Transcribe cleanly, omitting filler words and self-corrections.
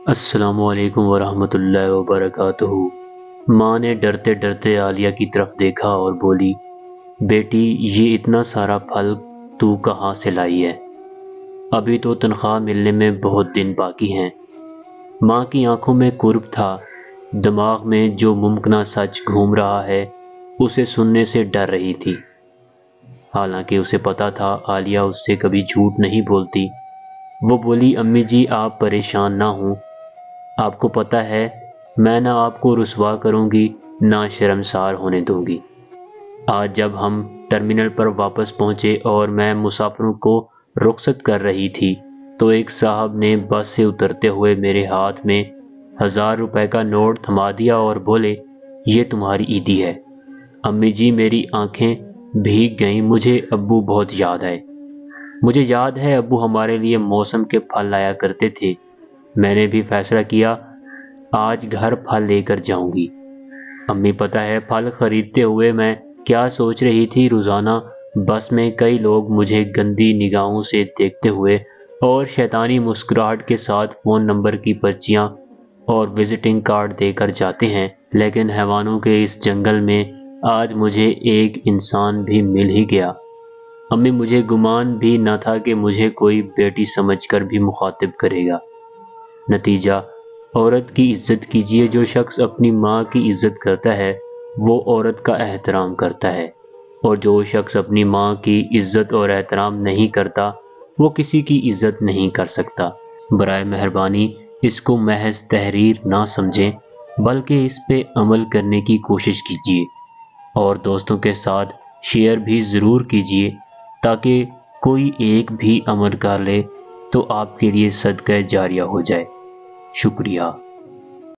السلام علیکم ورحمۃ اللہ وبرکاتہ۔ ماں نے ڈرتے ڈرتے عالیہ کی طرف دیکھا اور بولی، بیٹی یہ اتنا سارا پھل تو کہاں سے لائی ہے؟ ابھی تو تنخواہ ملنے میں بہت دن باقی ہیں۔ ماں کی آنکھوں میں کرب تھا، دماغ میں جو ممکنہ سچ گھوم رہا ہے اسے سننے سے ڈر رہی تھی۔ حالانکہ اسے پتا تھا عالیہ اس سے کبھی جھوٹ نہیں بولتی۔ وہ بولی، امی جی آپ پریشان نہ ہوں، آپ کو پتہ ہے میں نہ آپ کو رسوا کروں گی نہ شرمسار ہونے دوں گی۔ آج جب ہم ٹرمینل پر واپس پہنچے اور میں مسافروں کو رخصت کر رہی تھی تو ایک صاحب نے بس سے اترتے ہوئے میرے ہاتھ میں 1000 روپے کا نوٹ تھما دیا اور بولے، یہ تمہاری عیدی ہے۔ امی جی میری آنکھیں بھیگ گئیں، مجھے ابو بہت یاد آئے۔ مجھے یاد ہے ابو ہمارے لیے موسم کے پھل لایا کرتے تھے۔ میں نے بھی فیصلہ کیا آج گھر پھل لے کر جاؤں گی۔ امی پتہ ہے پھل خریدتے ہوئے میں کیا سوچ رہی تھی؟ روزانہ بس میں کئی لوگ مجھے گندی نگاہوں سے دیکھتے ہوئے اور شیطانی مسکراہٹ کے ساتھ فون نمبر کی پرچیاں اور وزٹنگ کارڈ دے کر جاتے ہیں، لیکن حیوانوں کے اس جنگل میں آج مجھے ایک انسان بھی مل ہی گیا۔ امی مجھے گمان بھی نہ تھا کہ مجھے کوئی بیٹی سمجھ کر بھی مخاطب کرے گا۔ نتیجہ، عورت کی عزت کیجیے۔ جو شخص اپنی ماں کی عزت کرتا ہے وہ عورت کا احترام کرتا ہے، اور جو شخص اپنی ماں کی عزت اور احترام نہیں کرتا وہ کسی کی عزت نہیں کر سکتا۔ برائے مہربانی اس کو محض تحریر نہ سمجھیں بلکہ اس پہ عمل کرنے کی کوشش کیجیے، اور دوستوں کے ساتھ شیئر بھی ضرور کیجیے تاکہ کوئی ایک بھی عمل کر لے تو آپ کے لیے صدقہ جاریہ ہو جائے۔ شکریہ۔